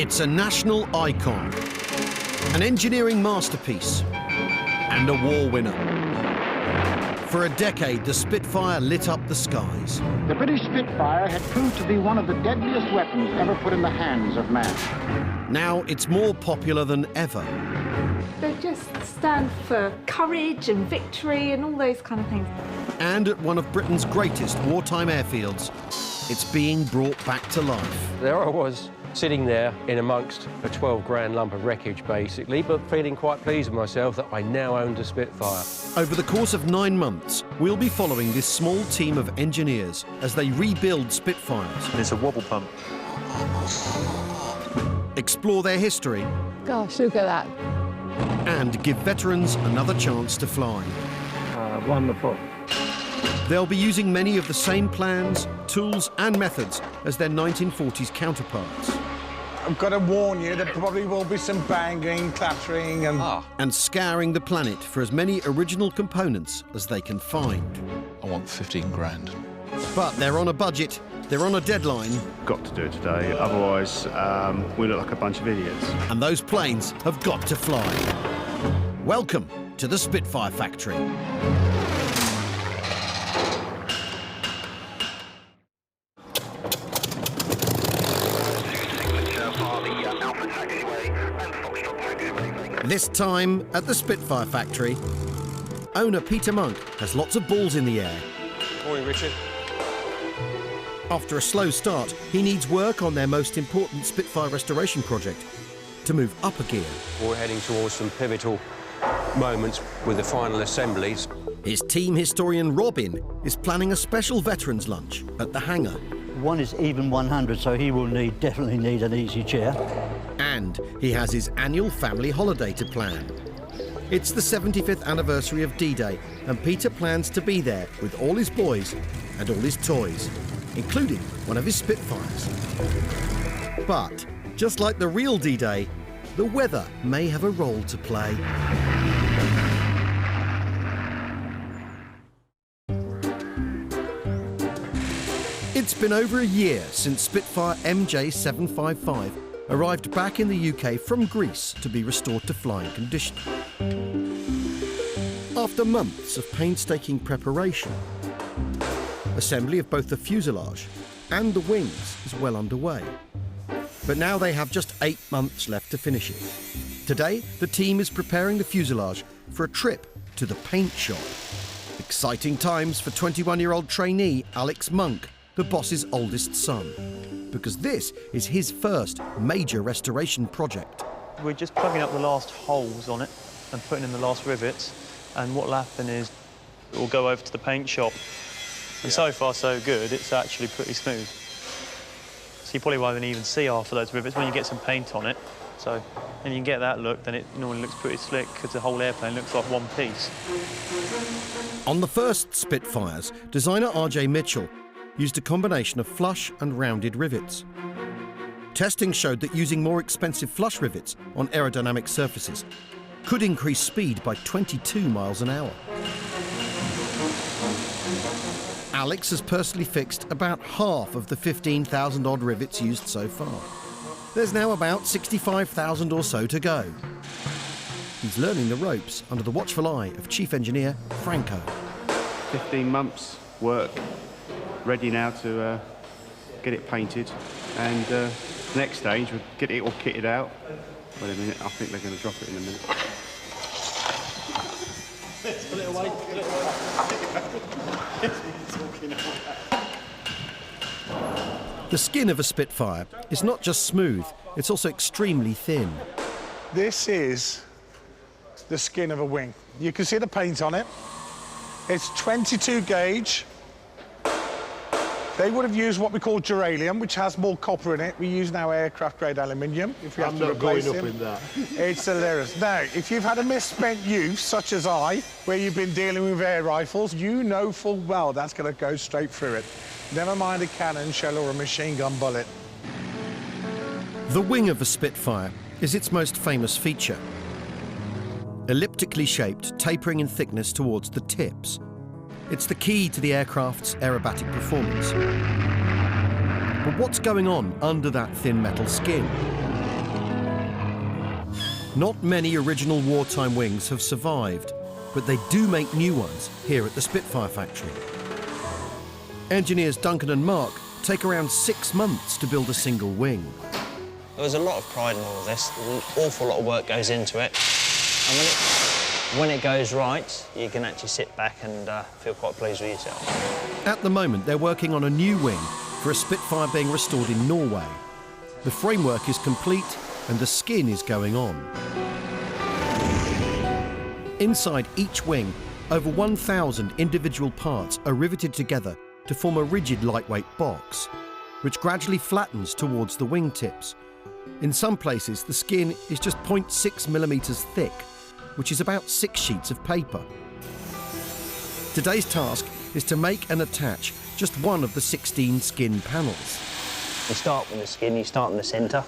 It's a national icon, an engineering masterpiece, and a war winner. For a decade, the Spitfire lit up the skies. The British Spitfire had proved to be one of the deadliest weapons ever put in the hands of man. Now it's more popular than ever. They just stand for courage and victory and all those kind of things. And at one of Britain's greatest wartime airfields, it's being brought back to life. There I was, sitting there in amongst a 12 grand lump of wreckage, basically, but feeling quite pleased with myself that I now owned a Spitfire. Over the course of 9 months, we'll be following this small team of engineers as they rebuild Spitfires. It's a wobble pump. Explore their history. Gosh, look at that. And give veterans another chance to fly. Wonderful. They'll be using many of the same plans, tools and methods as their 1940s counterparts. I've got to warn you, there probably will be some banging, clattering and scouring the planet for as many original components as they can find. I want 15 grand. But they're on a budget, they're on a deadline. Got to do it today, otherwise we look like a bunch of idiots. And those planes have got to fly. Welcome to the Spitfire Factory. This time at the Spitfire Factory, owner Peter Monk has lots of balls in the air. Morning, Richard. After a slow start, he needs work on their most important Spitfire restoration project to move up a gear. We're heading towards some pivotal moments with the final assemblies. His team historian Robin is planning a special veterans lunch at the hangar. One is even 100, so he will definitely need an easy chair. And he has his annual family holiday to plan. It's the 75th anniversary of D-Day, and Peter plans to be there with all his boys and all his toys, including one of his Spitfires. But, just like the real D-Day, the weather may have a role to play. It's been over a year since Spitfire MJ755 arrived back in the UK from Greece to be restored to flying condition. After months of painstaking preparation, assembly of both the fuselage and the wings is well underway. But now they have just 8 months left to finish it. Today, the team is preparing the fuselage for a trip to the paint shop. Exciting times for 21-year-old trainee Alex Monk, the boss's oldest son, because this is his first major restoration project. We're just plugging up the last holes on it and putting in the last rivets, and what will happen is it will go over to the paint shop. And so far, so good, it's actually pretty smooth. So you probably won't even see half of those rivets when you get some paint on it. So, and you can get that look, then it normally looks pretty slick because the whole airplane looks like one piece. On the first Spitfires, designer R.J. Mitchell used a combination of flush and rounded rivets. Testing showed that using more expensive flush rivets on aerodynamic surfaces could increase speed by 22 miles an hour. Alex has personally fixed about half of the 15,000 odd rivets used so far. There's now about 65,000 or so to go. He's learning the ropes under the watchful eye of Chief Engineer Franco. 15 months work, ready now to get it painted, and next stage we'll get it all kitted out. Wait a minute, I think they're going to drop it in a minute. The skin of a Spitfire is not just smooth, it's also extremely thin. This is the skin of a wing. You can see the paint on it. It's 22 gauge. They would have used what we call duralium, which has more copper in it. We use now aircraft-grade aluminium. If we have to replace going up him. in that. It's hilarious. Now, if you've had a misspent use, such as I, where you've been dealing with air rifles, you know full well that's going to go straight through it. Never mind a cannon shell or a machine gun bullet. The wing of a Spitfire is its most famous feature. Elliptically shaped, tapering in thickness towards the tips. It's the key to the aircraft's aerobatic performance. But what's going on under that thin metal skin? Not many original wartime wings have survived, but they do make new ones here at the Spitfire Factory. Engineers Duncan and Mark take around 6 months to build a single wing. There was a lot of pride in all of this. An awful lot of work goes into it. And when it goes right, you can actually sit back and feel quite pleased with yourself. At the moment, they're working on a new wing for a Spitfire being restored in Norway. The framework is complete and the skin is going on. Inside each wing, over 1,000 individual parts are riveted together to form a rigid, lightweight box, which gradually flattens towards the wingtips. In some places, the skin is just 0.6 millimetres thick, which is about 6 sheets of paper. Today's task is to make and attach just one of the 16 skin panels. You start with the skin, you start in the centre,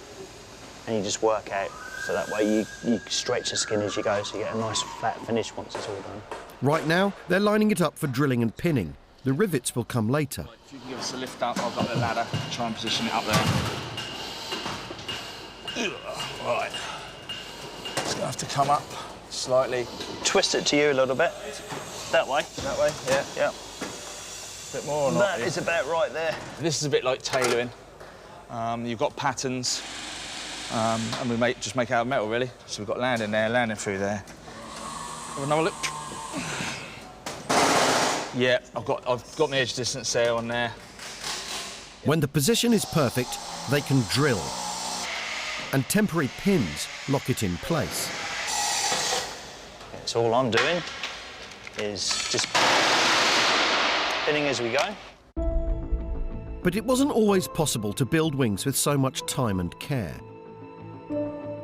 and you just work out. So that way you stretch the skin as you go, so you get a nice flat finish once it's all done. Right now, they're lining it up for drilling and pinning. The rivets will come later. If you can give us a lift up, I've got the ladder. Try and position it up there. Right. Just gonna have to come up slightly. Twist it to you a little bit. That way. That way? Yeah. Yeah. A bit more or not? That is about right there. This is a bit like tailoring. You've got patterns, and we just make out of metal, really. So we've got landing there, landing through there. Have another look. Yeah, I've got my edge distance there on there. When the position is perfect, they can drill. And temporary pins lock it in place. So all I'm doing is just pinning as we go. But it wasn't always possible to build wings with so much time and care.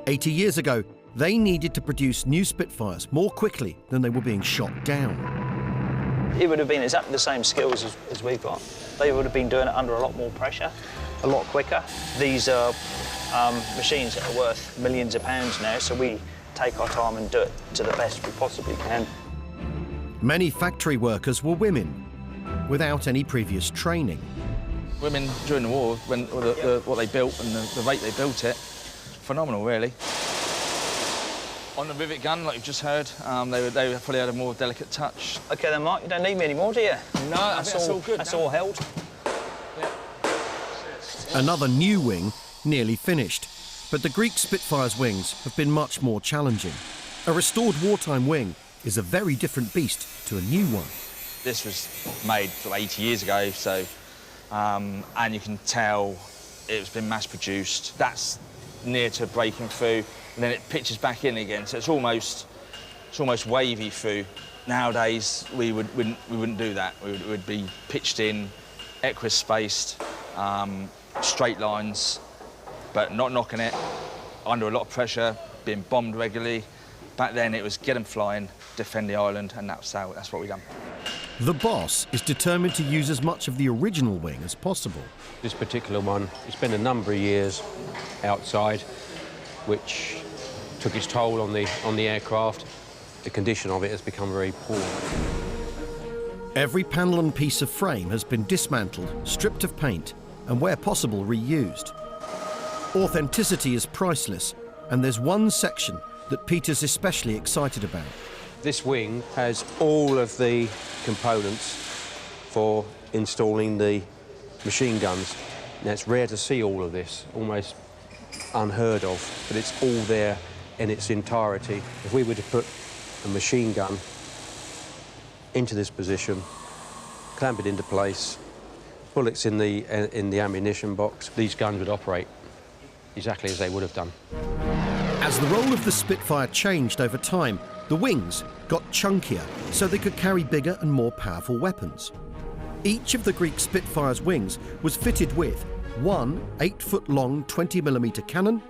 80 years ago, they needed to produce new Spitfires more quickly than they were being shot down. It would have been exactly the same skills as we've got. They would have been doing it under a lot more pressure, a lot quicker. These are machines that are worth millions of pounds now, so we take our time and do it to the best we possibly can. Many factory workers were women, without any previous training. Women during the war, what they built and the rate they built it, phenomenal, really. On the rivet gun, like you've just heard, they probably had a more delicate touch. OK then, Mark, you don't need me anymore, do you? No, that's all good. That's all held. Yeah. Another new wing nearly finished, but the Greek Spitfire's wings have been much more challenging. A restored wartime wing is a very different beast to a new one. This was made 80 years ago, so, and you can tell it's been mass-produced. That's near to breaking through, and then it pitches back in again, so it's almost wavy through. Nowadays, we wouldn't do that. We would be pitched in, equus-spaced, straight lines, but not knocking it, under a lot of pressure, being bombed regularly. Back then, it was get them flying, defend the island, and that's what we done. The boss is determined to use as much of the original wing as possible. This particular one, it's been a number of years outside, which took its toll on the aircraft. The condition of it has become very poor. Every panel and piece of frame has been dismantled, stripped of paint, and where possible, reused. Authenticity is priceless, and there's one section that Peter's especially excited about. This wing has all of the components for installing the machine guns. Now, it's rare to see all of this, almost unheard of, but it's all there in its entirety. If we were to put a machine gun into this position, clamp it into place, bullets in the ammunition box, these guns would operate exactly as they would have done. As the role of the Spitfire changed over time, the wings got chunkier so they could carry bigger and more powerful weapons. Each of the Greek Spitfire's wings was fitted with one 8-foot-long 20mm cannon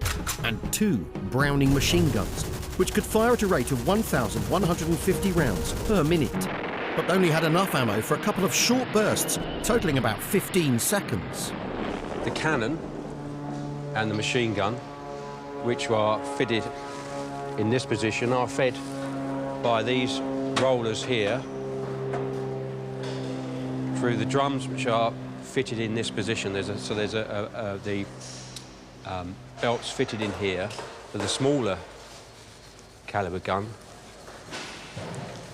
and 2 Browning machine guns, which could fire at a rate of 1,150 rounds per minute, but only had enough ammo for a couple of short bursts, totaling about 15 seconds. The cannon and the machine gun, which are fitted in this position, are fed by these rollers here through the drums, which are fitted in this position. There's the belts fitted in here. So the smaller caliber gun.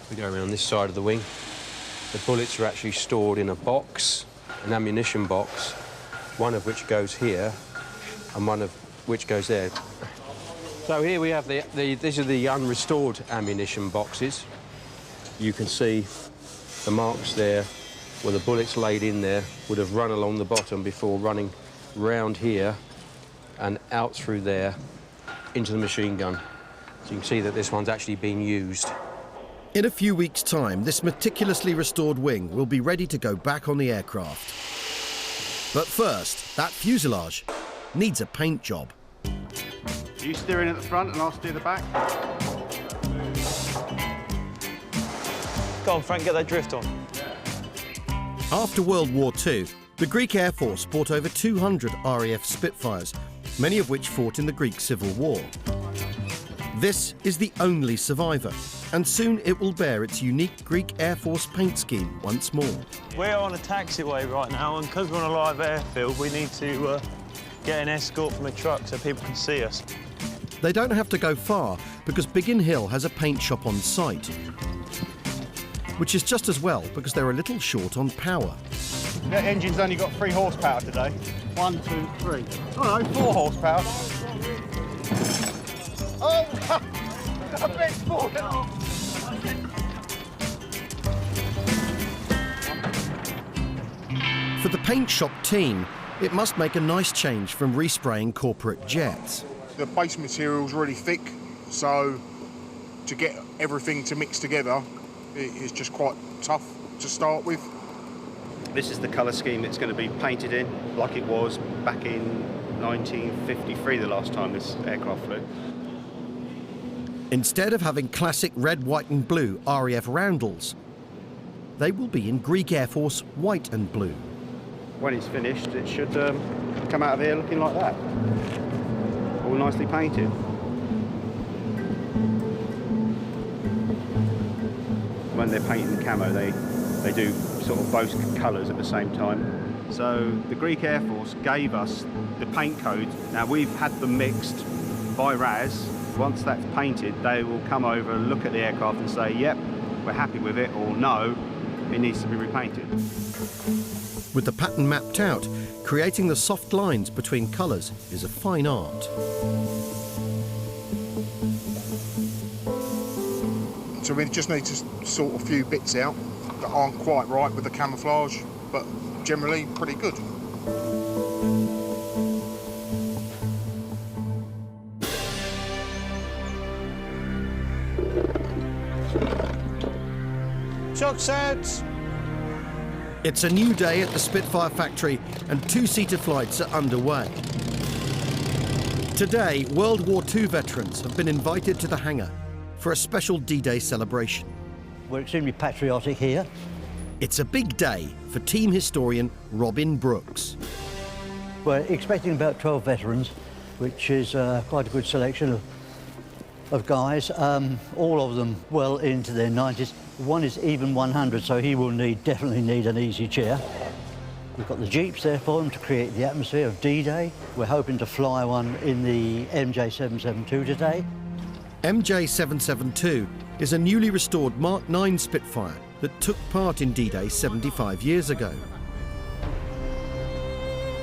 We go around this side of the wing. The bullets are actually stored in a box, an ammunition box, one of which goes here and one of which goes there. So here we have these are the unrestored ammunition boxes. You can see the marks there where the bullets laid in there would have run along the bottom before running round here and out through there into the machine gun. So you can see that this one's actually been used. In a few weeks' time, this meticulously restored wing will be ready to go back on the aircraft. But first, that fuselage needs a paint job. You steer in at the front and I'll steer the back. Go on, Frank, get that drift on. After World War II, the Greek Air Force bought over 200 RAF Spitfires, many of which fought in the Greek Civil War. This is the only survivor, and soon it will bear its unique Greek Air Force paint scheme once more. We're on a taxiway right now, and because we're on a live airfield, we need to get an escort from a truck so people can see us. They don't have to go far, because Biggin Hill has a paint shop on site, which is just as well because they're a little short on power. That engine's only got 3 horsepower today. 1, 2, 3. Oh no, 4 horsepower. Oh, I bet it's fallen off. For the paint shop team, it must make a nice change from respraying corporate jets. The base material's really thick, so to get everything to mix together, it's just quite tough to start with. This is the colour scheme that's going to be painted in, like it was back in 1953, the last time this aircraft flew. Instead of having classic red, white and blue RAF roundels, they will be in Greek Air Force white and blue. When it's finished, it should come out of here looking like that. All nicely painted. When they're painting camo, they do sort of both colours at the same time. So the Greek Air Force gave us the paint code. Now we've had them mixed by RAS. Once that's painted, they will come over and look at the aircraft and say, yep, we're happy with it, or no, it needs to be repainted. With the pattern mapped out, creating the soft lines between colours is a fine art. So we just need to sort a few bits out that aren't quite right with the camouflage, but generally pretty good. Chuck sets! It's a new day at the Spitfire Factory and 2-seater flights are underway. Today, World War II veterans have been invited to the hangar for a special D-Day celebration. We're extremely patriotic here. It's a big day for team historian Robin Brooks. We're expecting about 12 veterans, which is quite a good selection of guys, all of them well into their 90s. One is even 100, so he will definitely need an easy chair. We've got the Jeeps there for him to create the atmosphere of D-Day. We're hoping to fly one in the MJ772 today. MJ772 is a newly restored Mark IX Spitfire that took part in D-Day 75 years ago.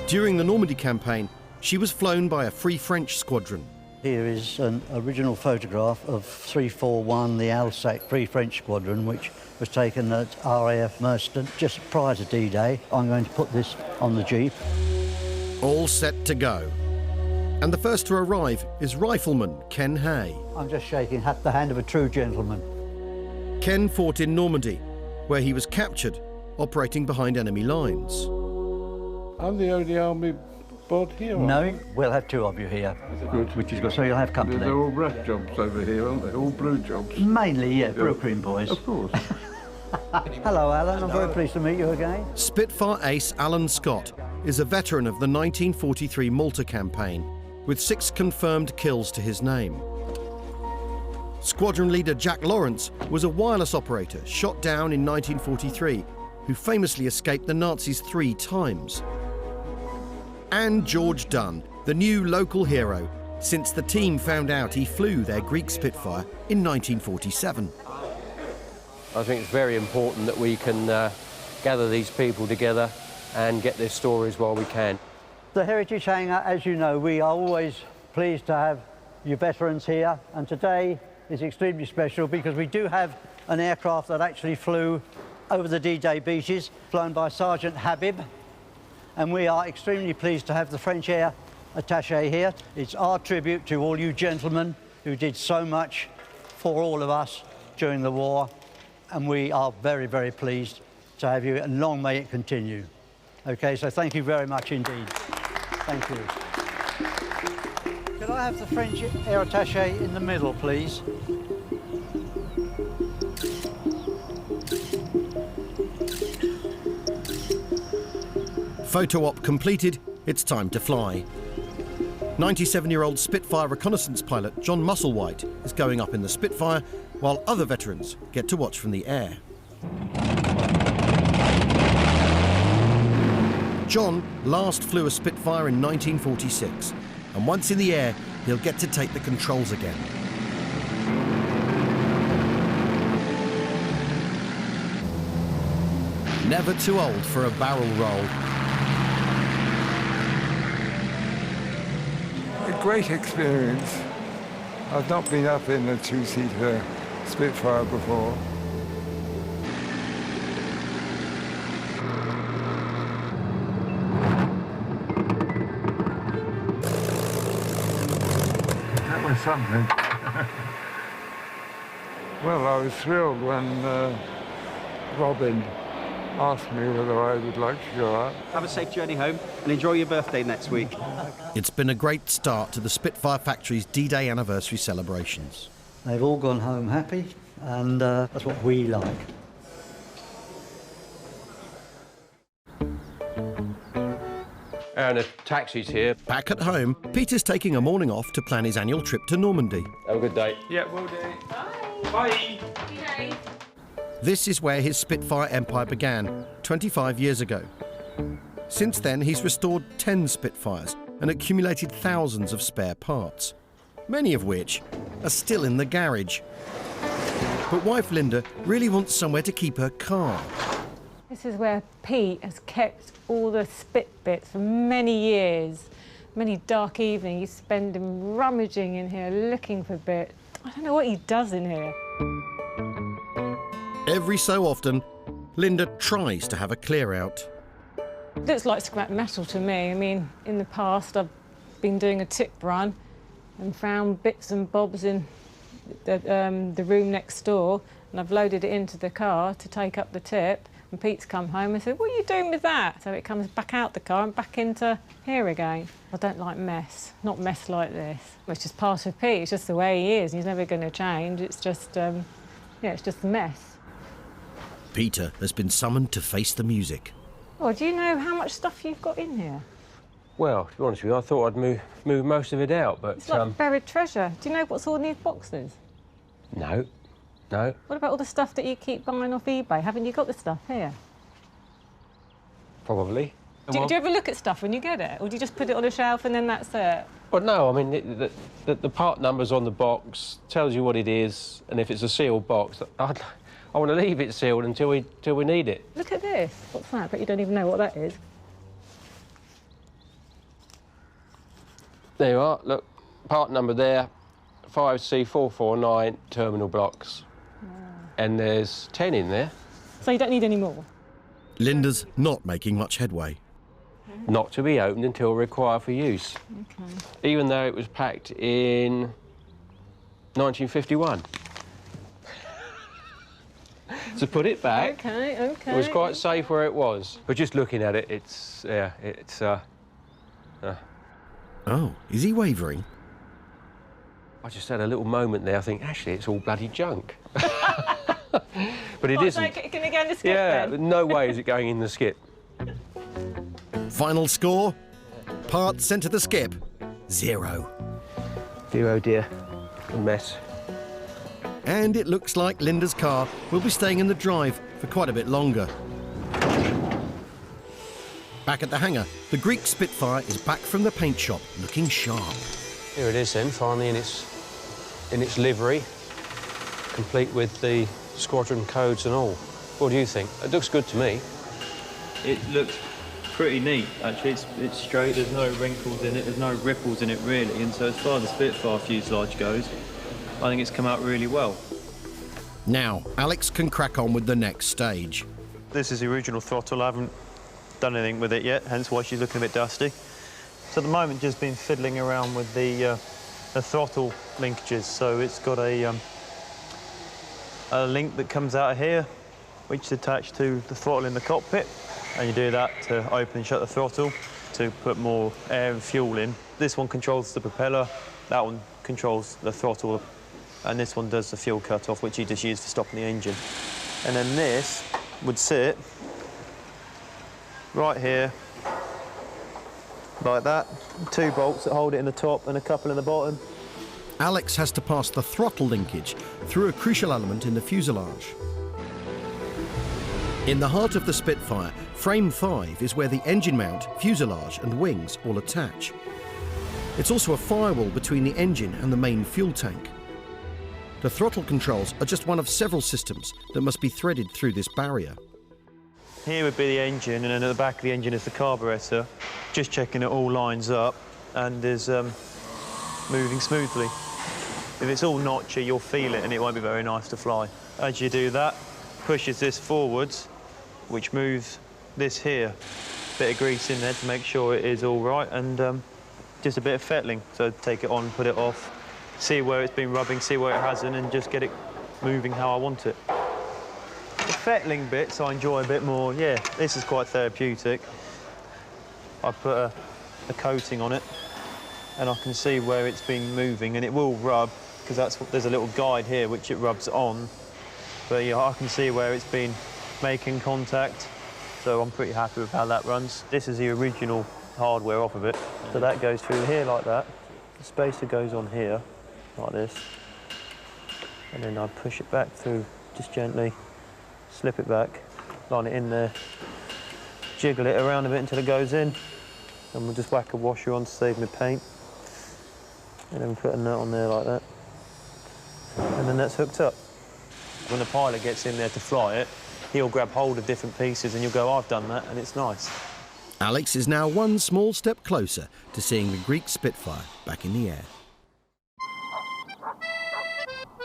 During the Normandy campaign, she was flown by a Free French squadron. Here is an original photograph of 341, the Alsace Free French Squadron, which was taken at RAF Merston just prior to D-Day. I'm going to put this on the Jeep. All set to go. And the first to arrive is rifleman Ken Hay. I'm just shaking the hand of a true gentleman. Ken fought in Normandy, where he was captured, operating behind enemy lines. I'm the only army bod here. No, we'll have 2 of you here. Good. Which is good, so you'll have company. They're all red jobs over here, aren't they? All blue jobs. Mainly, yeah, Brooklyn boys. Of course. Hello, Alan. I'm very pleased to meet you again. Spitfire ace Alan Scott is a veteran of the 1943 Malta campaign, with 6 confirmed kills to his name. Squadron leader Jack Lawrence was a wireless operator shot down in 1943, who famously escaped the Nazis 3 times. And George Dunn, the new local hero, since the team found out he flew their Greek Spitfire in 1947. I think it's very important that we can gather these people together and get their stories while we can. The Heritage Hangar, as you know, we are always pleased to have you veterans here, and today is extremely special because we do have an aircraft that actually flew over the D-Day beaches, flown by Sergeant Habib, and we are extremely pleased to have the French Air Attaché here. It's our tribute to all you gentlemen who did so much for all of us during the war, and we are very, very pleased to have you, and long may it continue. Okay, so thank you very much indeed. Thank you. Could I have the French Air Attaché in the middle, please? Photo op completed, it's time to fly. 97-year-old Spitfire reconnaissance pilot John Musselwhite is going up in the Spitfire, while other veterans get to watch from the air. John last flew a Spitfire in 1946, and once in the air, he'll get to take the controls again. Never too old for a barrel roll. A great experience. I've not been up in a two-seater Spitfire before. That was something. Well, I was thrilled when Robin asked me whether I would like to go out. Have a safe journey home and enjoy your birthday next week. It's been a great start to the Spitfire Factory's D-Day anniversary celebrations. They've all gone home happy, and that's what we like. And the taxi's here. Back at home, Peter's taking a morning off to plan his annual trip to Normandy. Have a good day. Yeah, will do. Bye. This is where his Spitfire empire began, 25 years ago. Since then, he's restored 10 Spitfires and accumulated thousands of spare parts, many of which are still in the garage. But wife Linda really wants somewhere to keep her car. This is where Pete has kept all the Spit bits for many years. Many dark evenings you spend him rummaging in here looking for bits. I don't know what he does in here. Every so often, Linda tries to have a clear out. Looks like scrap metal to me. I mean, in the past I've been doing a tip run and found bits and bobs in the room next door, and I've loaded it into the car to take up the tip, and Pete's come home and said, "What are you doing with that?" So it comes back out the car and back into here again. I don't like mess, not mess like this. It's just part of Pete, it's just the way he is, and he's never going to change. It's just, yeah, it's just a mess. Peter has been summoned to face the music. Oh, do you know how much stuff you've got in here? Well, to be honest with you, I thought I'd move most of it out, but... It's like buried treasure. Do you know what's all in these boxes? No, no. What about all the stuff that you keep buying off eBay? Haven't you got the stuff here? Probably. Do you ever look at stuff when you get it, or do you just put it on a shelf and then that's it? Well, no, I mean, the part numbers on the box tells you what it is, and if it's a sealed box, I want to leave it sealed until we need it. Look at this. What's that? But you don't even know what that is. There you are. Look, part number there, 5C449 terminal blocks. And there's 10 in there. So you don't need any more? Linda's not making much headway. Not to be opened until required for use. Okay. Even though it was packed in 1951. To put it back. Okay, okay. It was quite safe where it was. But just looking at it, it's, yeah, it's, Oh, is he wavering? I just had a little moment there. I think, actually, it's all bloody junk. But it isn't. So can it go in the skip yeah, then? no way is it going in the skip. Final score? Parts sent to the skip, 0. 0, dear. A mess. And it looks like Linda's car will be staying in the drive for quite a bit longer. Back at the hangar, the Greek Spitfire is back from the paint shop, looking sharp. Here it is then, finally in its livery, complete with the squadron codes and all. What do you think? It looks good to me. It looks pretty neat, actually. It's straight, there's no wrinkles in it, there's no ripples in it, really. And so as far as the Spitfire fuselage goes, I think it's come out really well. Now, Alex can crack on with the next stage. This is the original throttle. I haven't done anything with it yet, hence why she's looking a bit dusty. So at the moment, just been fiddling around with the throttle linkages. So it's got a link that comes out of here, which is attached to the throttle in the cockpit. And you do that to open and shut the throttle to put more air and fuel in. This one controls the propeller, that one controls the throttle, and this one does the fuel cut-off, which you just use for stopping the engine. And then this would sit right here, like that. 2 bolts that hold it in the top and a couple in the bottom. Alex has to pass the throttle linkage through a crucial element in the fuselage. In the heart of the Spitfire, frame 5 is where the engine mount, fuselage and wings all attach. It's also a firewall between the engine and the main fuel tank. The throttle controls are just one of several systems that must be threaded through this barrier. Here would be the engine, and then at the back of the engine is the carburettor. Just checking it all lines up and is moving smoothly. If it's all notchy, you'll feel it and it won't be very nice to fly. As you do that, pushes this forwards, which moves this here. Bit of grease in there to make sure it is all right, and just a bit of fettling. So take it on, put it off, see where it's been rubbing, see where it hasn't, and just get it moving how I want it. The fettling bits I enjoy a bit more. Yeah, this is quite therapeutic. I put a coating on it, and I can see where it's been moving, and it will rub, because there's a little guide here which it rubs on. But yeah, I can see where it's been making contact, so I'm pretty happy with how that runs. This is the original hardware off of it. So that goes through here like that. The spacer goes on here, like this. And then I push it back through, just gently, slip it back, line it in there, jiggle it around a bit until it goes in. And we'll just whack a washer on to save me paint. And then put a nut on there like that. And then that's hooked up. When the pilot gets in there to fly it, he'll grab hold of different pieces and you'll go, I've done that, and it's nice. Alex is now one small step closer to seeing the Greek Spitfire back in the air.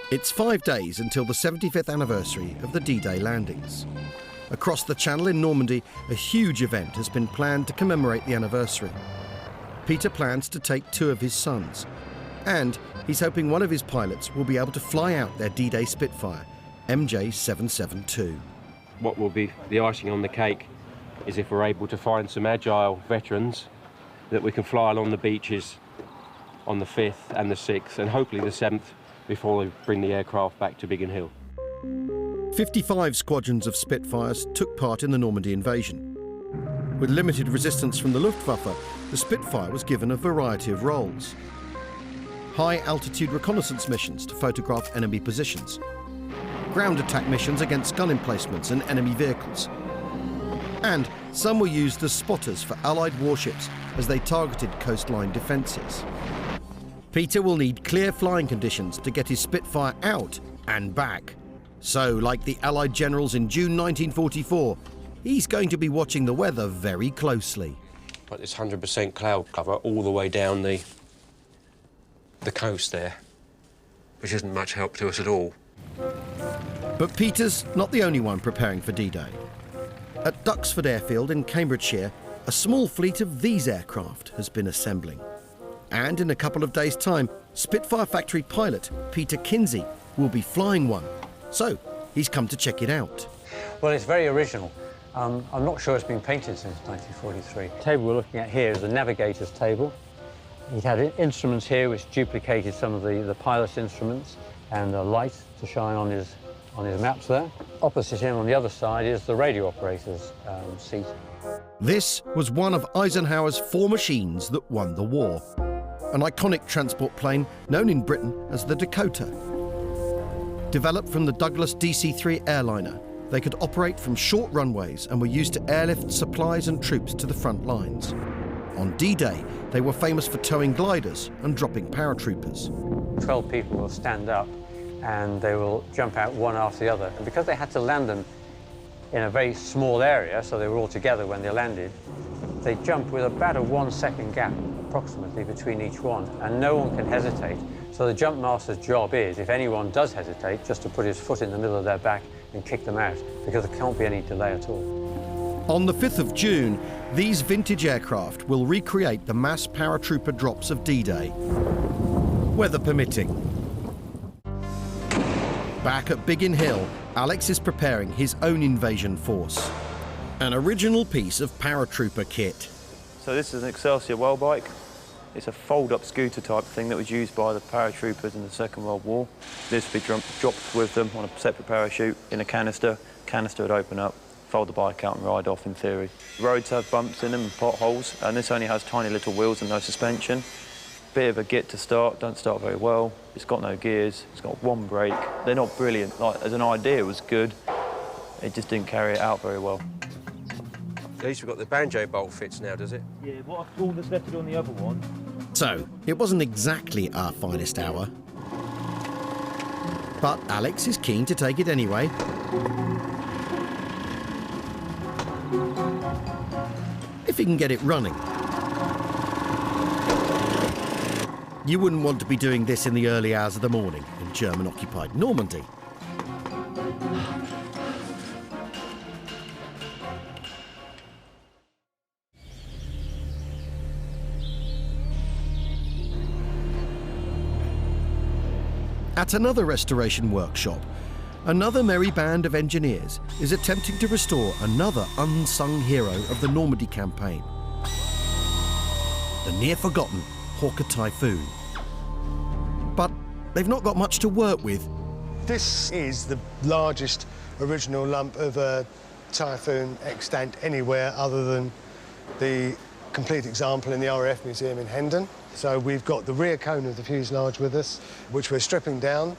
It's 5 days until the 75th anniversary of the D-Day landings. Across the Channel in Normandy, a huge event has been planned to commemorate the anniversary. Peter plans to take 2 of his sons, and he's hoping one of his pilots will be able to fly out their D-Day Spitfire, MJ772. What will be the icing on the cake is if we're able to find some agile veterans that we can fly along the beaches on the 5th and the 6th, and hopefully the 7th, before they bring the aircraft back to Biggin Hill. 55 squadrons of Spitfires took part in the Normandy invasion. With limited resistance from the Luftwaffe, the Spitfire was given a variety of roles. High-altitude reconnaissance missions to photograph enemy positions, ground attack missions against gun emplacements and enemy vehicles, and some were used as spotters for Allied warships as they targeted coastline defences. Peter will need clear flying conditions to get his Spitfire out and back. So, like the Allied generals in June 1944, he's going to be watching the weather very closely. Like this 100% cloud cover all the way down the coast there, which isn't much help to us at all. But Peter's not the only one preparing for D-Day. At Duxford Airfield in Cambridgeshire, a small fleet of these aircraft has been assembling. And in a couple of days' time, Spitfire Factory pilot Peter Kinsey will be flying one. So he's come to check it out. Well, it's very original. I'm not sure it's been painted since 1943. The table we're looking at here is the navigator's table. He had instruments here which duplicated some of the pilot's instruments, and a light to shine on his maps there. Opposite him on the other side is the radio operator's seat. This was one of Eisenhower's 4 machines that won the war. An iconic transport plane known in Britain as the Dakota. Developed from the Douglas DC-3 airliner, they could operate from short runways and were used to airlift supplies and troops to the front lines. On D-Day, they were famous for towing gliders and dropping paratroopers. 12 people will stand up and they will jump out one after the other. And because they had to land them in a very small area, so they were all together when they landed, they jump with about a 1 second gap, approximately, between each one, and no one can hesitate. So the jump master's job is, if anyone does hesitate, just to put his foot in the middle of their back and kick them out, because there can't be any delay at all. On the 5th of June, these vintage aircraft will recreate the mass paratrooper drops of D-Day, weather permitting. Back at Biggin Hill, Alex is preparing his own invasion force. An original piece of paratrooper kit. So this is an Excelsior well bike. It's a fold-up scooter type thing that was used by the paratroopers in the Second World War. This would be dropped with them on a separate parachute in a canister. Canister would open up, fold the bike out and ride off in theory. Roads have bumps in them and potholes, and this only has tiny little wheels and no suspension. Bit of a git to start, don't start very well. It's got no gears, it's got one brake. They're not brilliant. Like, as an idea, it was good. It just didn't carry it out very well. At least we've got the banjo bolt fits now, does it? Yeah, all that's left on the other one. So, it wasn't exactly our finest hour. But Alex is keen to take it anyway. If he can get it running. You wouldn't want to be doing this in the early hours of the morning in German-occupied Normandy. At another restoration workshop, another merry band of engineers is attempting to restore another unsung hero of the Normandy campaign, the near-forgotten Hawker Typhoon. But they've not got much to work with. This is the largest original lump of a Typhoon extant anywhere other than the complete example in the RAF Museum in Hendon. So we've got the rear cone of the fuselage with us, which we're stripping down.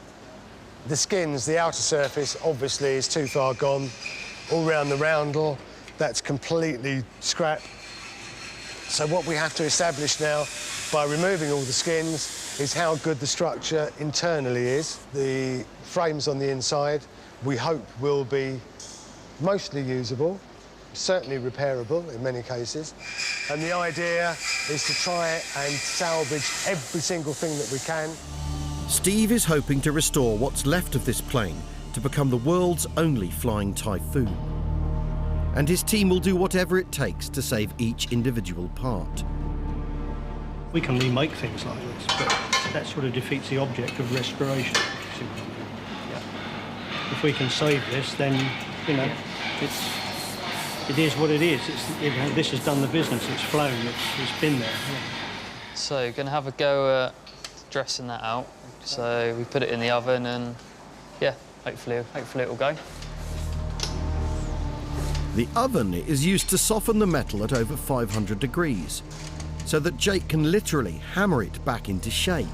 The skins, the outer surface, obviously is too far gone. All round the roundel, that's completely scrap. So what we have to establish now, by removing all the skins, is how good the structure internally is. The frames on the inside, we hope, will be mostly usable, certainly repairable in many cases. And the idea is to try and salvage every single thing that we can. Steve is hoping to restore what's left of this plane to become the world's only flying Typhoon. And his team will do whatever it takes to save each individual part. We can remake things like this, but that sort of defeats the object of restoration. If you see what I mean. Yeah. If we can save this, then, you know, it is what it is. This has done the business. It's flown. It's been there. Yeah. So, going to have a go at dressing that out. So we put it in the oven, and yeah, hopefully it will go. The oven is used to soften the metal at over 500 degrees, so that Jake can literally hammer it back into shape.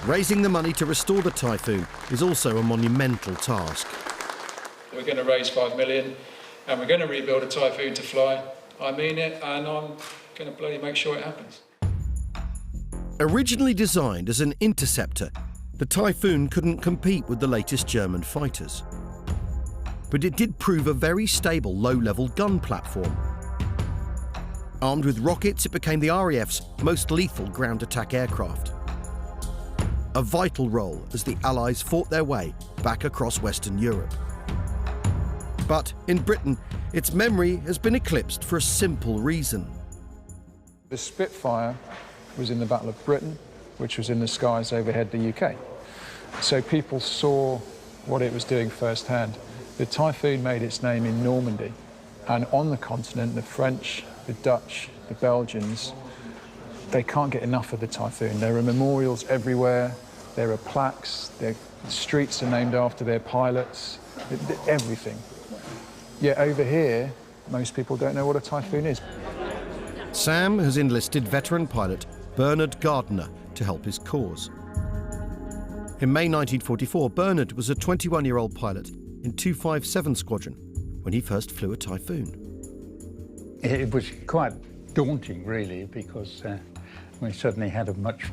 Raising the money to restore the Typhoon is also a monumental task. We're going to raise 5 million, and we're going to rebuild a Typhoon to fly. I mean it, and I'm going to bloody make sure it happens. Originally designed as an interceptor, the Typhoon couldn't compete with the latest German fighters. But it did prove a very stable low-level gun platform. Armed with rockets, it became the RAF's most lethal ground attack aircraft. A vital role as the Allies fought their way back across Western Europe. But in Britain, its memory has been eclipsed for a simple reason. The Spitfire was in the Battle of Britain, which was in the skies overhead the UK. So people saw what it was doing firsthand. The Typhoon made its name in Normandy, and on the continent, the French, the Dutch, the Belgians, they can't get enough of the Typhoon. There are memorials everywhere, there are plaques, the streets are named after their pilots, everything. Yet over here, most people don't know what a Typhoon is. Sam has enlisted veteran pilot Bernard Gardner to help his cause. In May 1944, Bernard was a 21-year-old pilot in 257 Squadron when he first flew a Typhoon. It was quite daunting, really, because we suddenly had a much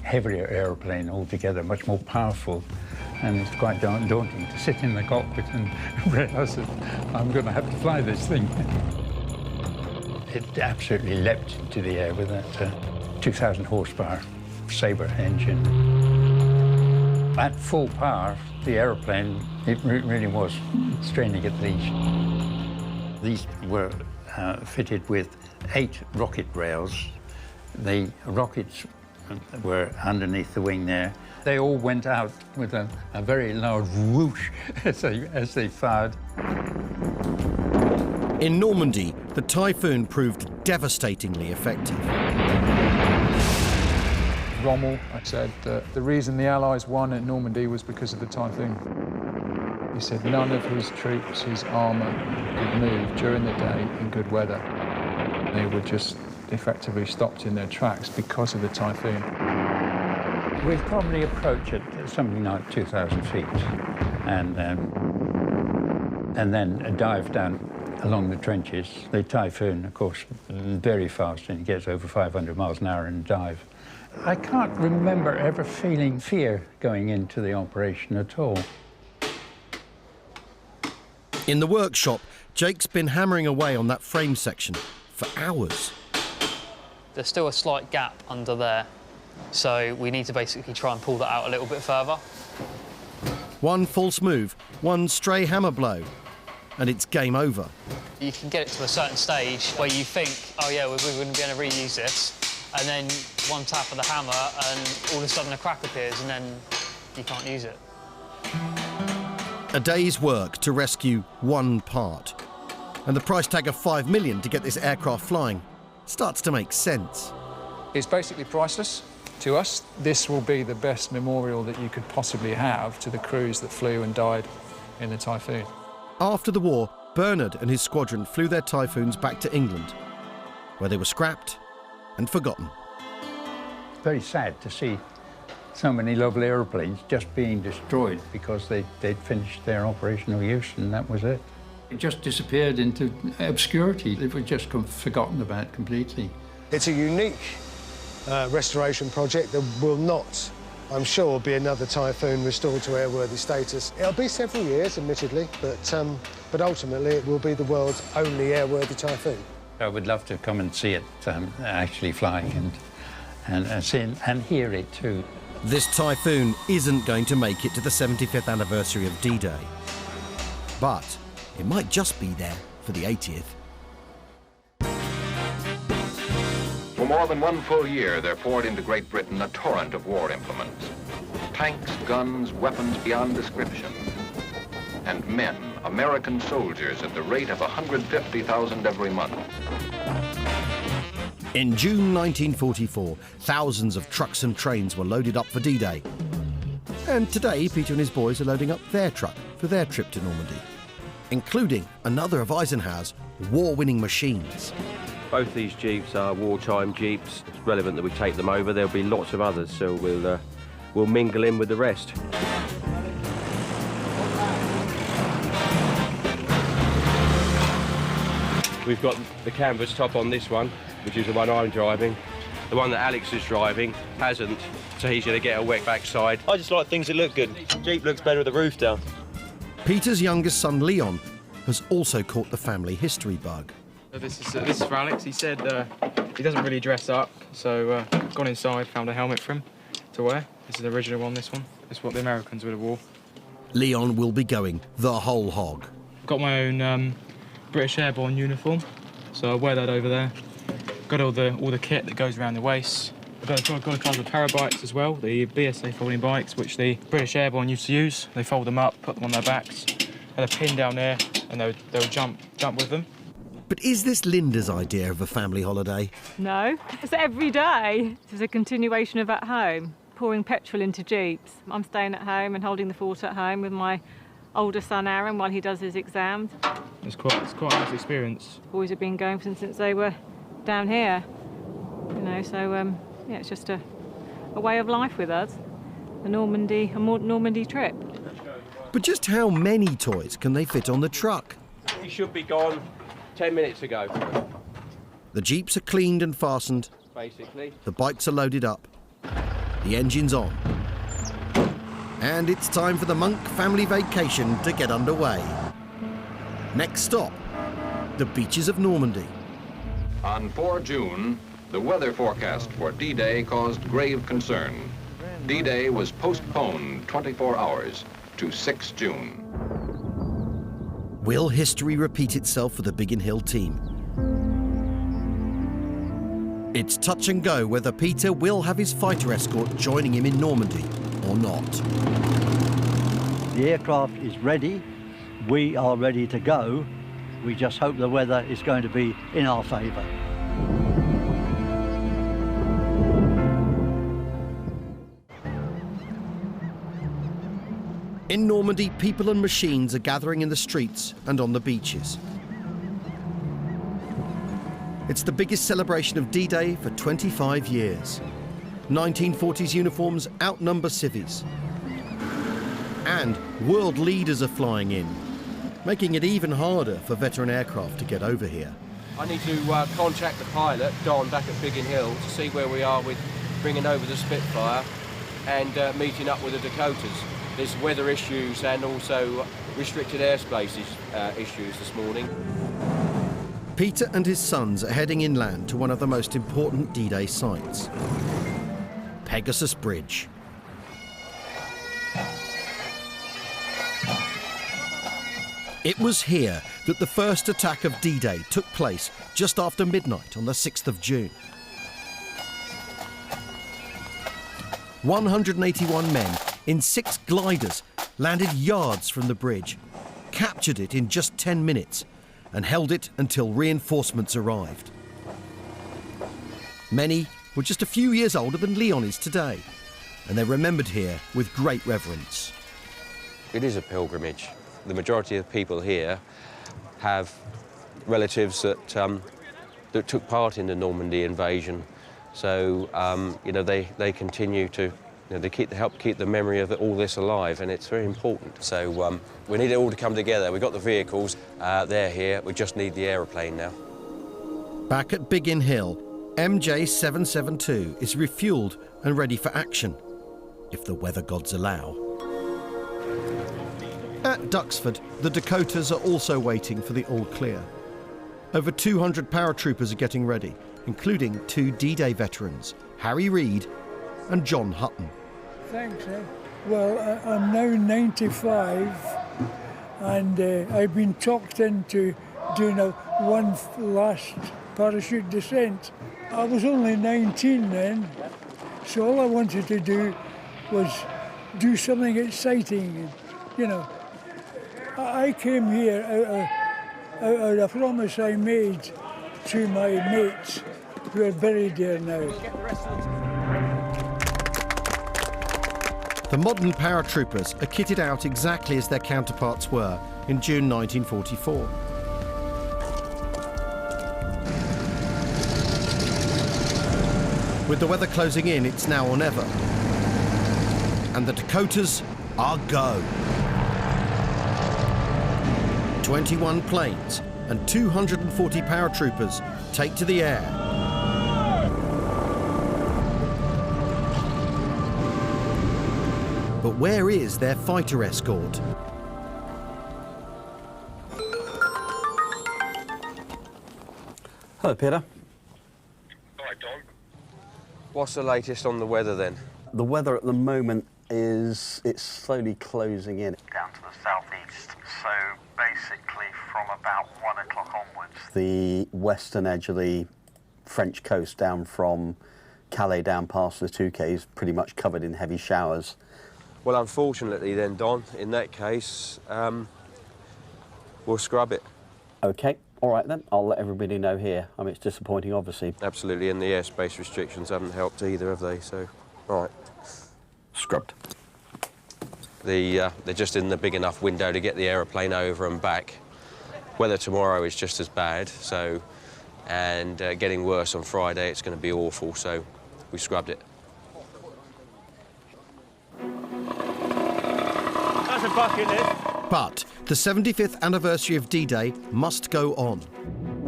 heavier aeroplane altogether, much more powerful, and it's quite daunting to sit in the cockpit and realise that I'm going to have to fly this thing. It absolutely leapt into the air with that 2,000 horsepower Sabre engine. At full power, the aeroplane, it really was straining at leash. These were fitted with 8 rocket rails. The rockets were underneath the wing there. They all went out with a very loud whoosh as they fired. In Normandy, the Typhoon proved devastatingly effective. Rommel said that the reason the Allies won at Normandy was because of the Typhoon. He said none of his troops, his armour, could move during the day in good weather. They were just effectively stopped in their tracks because of the Typhoon. We'd probably approach it something like 2,000 feet and then dive down along the trenches. The Typhoon, of course, very fast, and it gets over 500 miles an hour in dive. I can't remember ever feeling fear going into the operation at all. In the workshop, Jake's been hammering away on that frame section for hours. There's still a slight gap under there, so we need to basically try and pull that out a little bit further. One false move, one stray hammer blow, and it's game over. You can get it to a certain stage where you think, oh yeah, we wouldn't be able to reuse this, and then one tap of the hammer and all of a sudden a crack appears and then you can't use it. A day's work to rescue one part, and the price tag of $5 million to get this aircraft flying starts to make sense. It's basically priceless to us. This will be the best memorial that you could possibly have to the crews that flew and died in the Typhoon. After the war, Bernard and his squadron flew their Typhoons back to England, where they were scrapped and forgotten. Very sad to see so many lovely aeroplanes just being destroyed because they'd finished their operational use and that was it. It just disappeared into obscurity. It was just forgotten about completely. It's a unique restoration project. There will not, I'm sure, be another Typhoon restored to airworthy status. It'll be several years, admittedly, but ultimately it will be the world's only airworthy Typhoon. I would love to come and see it actually flying and see and hear it too. This Typhoon isn't going to make it to the 75th anniversary of D-Day, but it might just be there for the 80th. For more than one full year, there poured into Great Britain a torrent of war implements. Tanks, guns, weapons beyond description. And men, American soldiers, at the rate of 150,000 every month. In June 1944, thousands of trucks and trains were loaded up for D-Day. And today, Peter and his boys are loading up their truck for their trip to Normandy, including another of Eisenhower's war-winning machines. Both these Jeeps are wartime Jeeps. It's relevant that we take them over. There'll be lots of others, so we'll mingle in with the rest. We've got the canvas top on this one, which is the one I'm driving. The one that Alex is driving hasn't, so he's going to get a wet backside. I just like things that look good. Jeep looks better with the roof down. Peter's youngest son, Leon, has also caught the family history bug. This is for Alex. He said he doesn't really dress up, so gone inside, found a helmet for him to wear. This is the original one, this one. This is what the Americans would have wore. Leon will be going the whole hog. I've got my own British Airborne uniform, so I wear that over there. Got all the kit that goes around the waist. I've got a couple of parabikes as well, the BSA folding bikes, which the British Airborne used to use. They fold them up, put them on their backs, had a pin down there, and they would jump with them. But is this Linda's idea of a family holiday? No, it's every day. This is a continuation of at home, pouring petrol into Jeeps. I'm staying at home and holding the fort at home with my older son Aaron while he does his exams. It's quite a nice experience. Boys have been going since they were down here, you know, so yeah, it's just a way of life with us, a Normandy trip. But just how many toys can they fit on the truck? He should be gone 10 minutes ago. The jeeps are cleaned and fastened. Basically. The bikes are loaded up. The engine's on. And it's time for the Monk family vacation to get underway. Next stop, the beaches of Normandy. On 4 June, the weather forecast for D-Day caused grave concern. D-Day was postponed 24 hours to 6 June. Will history repeat itself for the Biggin Hill team? It's touch and go whether Peter will have his fighter escort joining him in Normandy or not. The aircraft is ready. We are ready to go. We just hope the weather is going to be in our favour. In Normandy, people and machines are gathering in the streets and on the beaches. It's the biggest celebration of D-Day for 25 years. 1940s uniforms outnumber civvies. And world leaders are flying in, making it even harder for veteran aircraft to get over here. I need to contact the pilot, Don, back at Biggin Hill, to see where we are with bringing over the Spitfire and meeting up with the Dakotas. There's weather issues and also restricted airspace issues this morning. Peter and his sons are heading inland to one of the most important D-Day sites, Pegasus Bridge. It was here that the first attack of D-Day took place just after midnight on the 6th of June. 181 men in 6 gliders landed yards from the bridge, captured it in just 10 minutes, and held it until reinforcements arrived. Many were just a few years older than Leon is today, and they're remembered here with great reverence. It is a pilgrimage. The majority of people here have relatives that took part in the Normandy invasion. So, you know, they continue to, they help keep the memory of all this alive, and it's very important. So we need it all to come together. We've got the vehicles, they're here. We just need the aeroplane now. Back at Biggin Hill, MJ772 is refueled and ready for action, if the weather gods allow. At Duxford, the Dakotas are also waiting for the all clear. Over 200 paratroopers are getting ready, including 2 D-Day veterans, Harry Reid and John Hutton. Thanks, eh? Well, I'm now 95 and I've been talked into doing one last parachute descent. I was only 19 then, so all I wanted to do was do something exciting, you know. I came here out of a promise I made to my mates who are buried here now. The modern paratroopers are kitted out exactly as their counterparts were in June 1944. With the weather closing in, it's now or never. And the Dakotas are go. 21 planes and 240 paratroopers take to the air. But where is their fighter escort? Hello, Peter. Hi, Don. What's the latest on the weather then? The weather at the moment is it's slowly closing in. Down to the southeast, so basically from about 1 o'clock onwards. The western edge of the French coast down from Calais down past the Touquet is pretty much covered in heavy showers. Well, unfortunately then, Don, in that case, we'll scrub it. OK, all right then, I'll let everybody know here. I mean, it's disappointing, obviously. Absolutely, and the airspace restrictions haven't helped either, have they? So, all right. Scrubbed. They're just in the big enough window to get the aeroplane over and back. Weather tomorrow is just as bad, so, and getting worse on Friday, it's going to be awful, so we scrubbed it. That's a bucket list. But the 75th anniversary of D-Day must go on.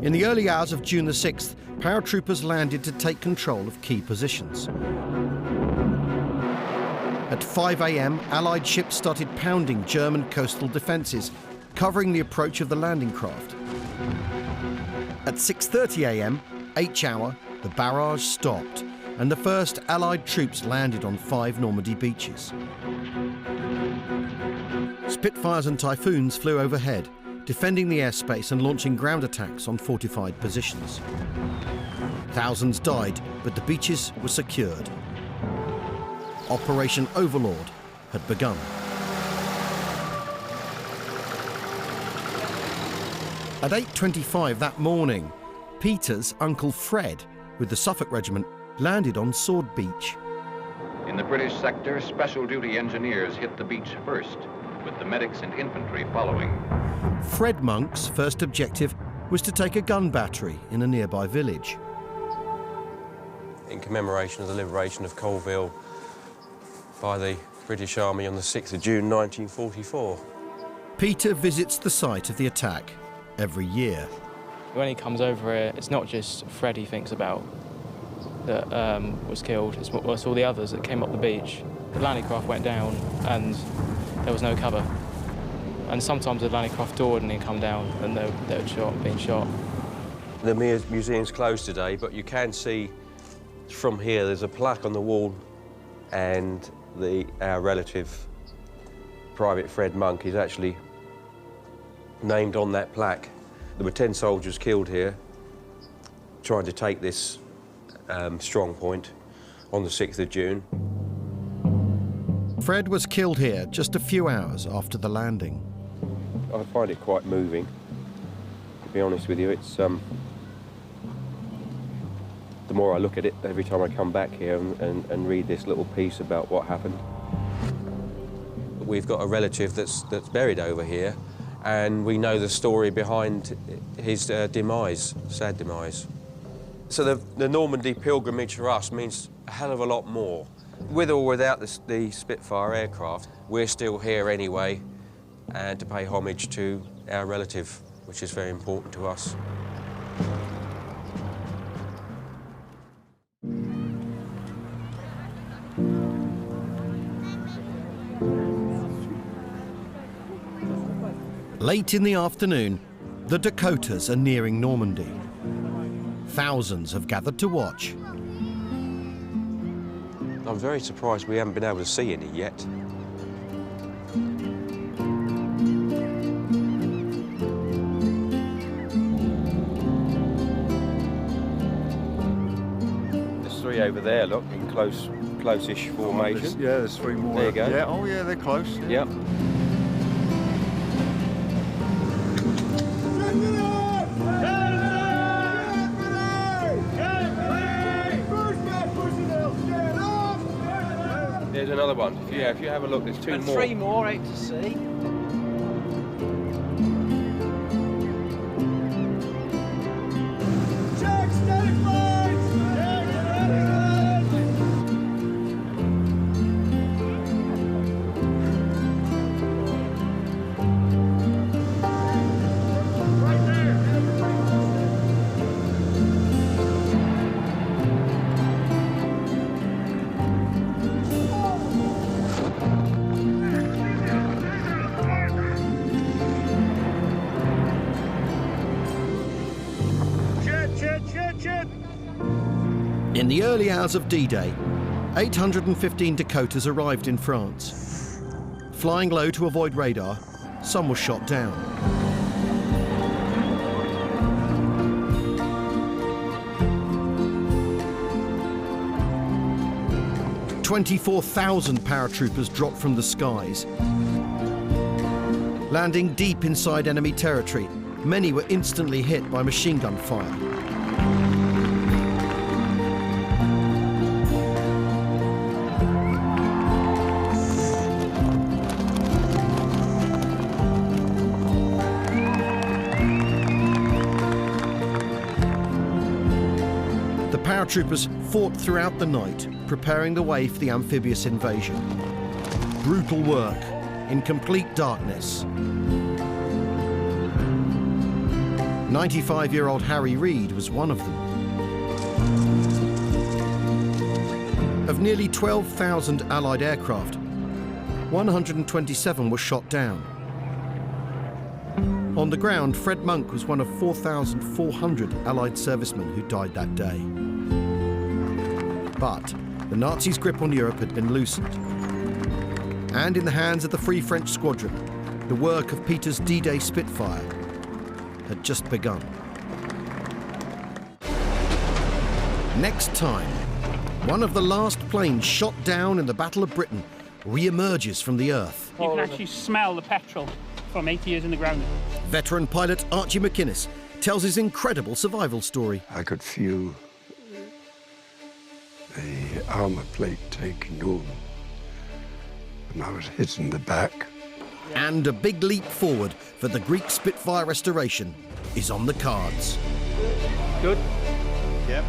In the early hours of June the 6th, paratroopers landed to take control of key positions. At 5 a.m, Allied ships started pounding German coastal defences, covering the approach of the landing craft. At 6:30 a.m, H-hour, the barrage stopped, and the first Allied troops landed on 5 Normandy beaches. Spitfires and Typhoons flew overhead, defending the airspace and launching ground attacks on fortified positions. Thousands died, but the beaches were secured. Operation Overlord had begun. At 8:25 that morning, Peter's uncle Fred, with the Suffolk Regiment, landed on Sword Beach. In the British sector, special duty engineers hit the beach first, with the medics and infantry following. Fred Monk's first objective was to take a gun battery in a nearby village. In commemoration of the liberation of Colville by the British Army on the 6th of June 1944. Peter visits the site of the attack every year. When he comes over here, it's not just Fred he thinks about that was killed, it's all the others that came up the beach. The landing craft went down and there was no cover. And sometimes the landing craft doored and he'd come down and they were being shot. The museum's closed today, but you can see from here there's a plaque on the wall, and our relative, Private Fred Monk, is actually named on that plaque. There were 10 soldiers killed here trying to take this strong point on the 6th of June. Fred was killed here just a few hours after the landing. I find it quite moving, to be honest with you. It's the more I look at it, every time I come back here and read this little piece about what happened. We've got a relative that's buried over here, and we know the story behind his demise, sad demise. So the Normandy pilgrimage for us means a hell of a lot more. With or without the Spitfire aircraft, we're still here anyway, and to pay homage to our relative, which is very important to us. Late in the afternoon, the Dakotas are nearing Normandy. Thousands have gathered to watch. I'm very surprised we haven't been able to see any yet. There's 3 over there, look, in close-ish formation. Yeah, there's 3 more. There you go. Yeah, oh yeah, they're close. Yep. There's another one. Yeah, if you have a look, there's 2 and more. 3 more out to sea. Check, steady flights! Check, steady right there. In the early hours of D-Day, 815 Dakotas arrived in France. Flying low to avoid radar, some were shot down. "24,000 paratroopers dropped from the skies. Landing deep inside enemy territory, many were instantly hit by machine gun fire. The paratroopers fought throughout the night, preparing the way for the amphibious invasion. Brutal work in complete darkness. 95-year-old Harry Reid was one of them. Of nearly 12,000 Allied aircraft, 127 were shot down. On the ground, Fred Monk was one of 4,400 Allied servicemen who died that day. But the Nazis' grip on Europe had been loosened. And in the hands of the Free French Squadron, the work of Peter's D-Day Spitfire had just begun. Next time, one of the last planes shot down in the Battle of Britain re-emerges from the earth. You can actually smell the petrol from 80 years in the ground. Veteran pilot Archie McInnes tells his incredible survival story. I could feel the armour plate taking over, and I was hit in the back. And a big leap forward for the Greek Spitfire restoration is on the cards. Good. Yep.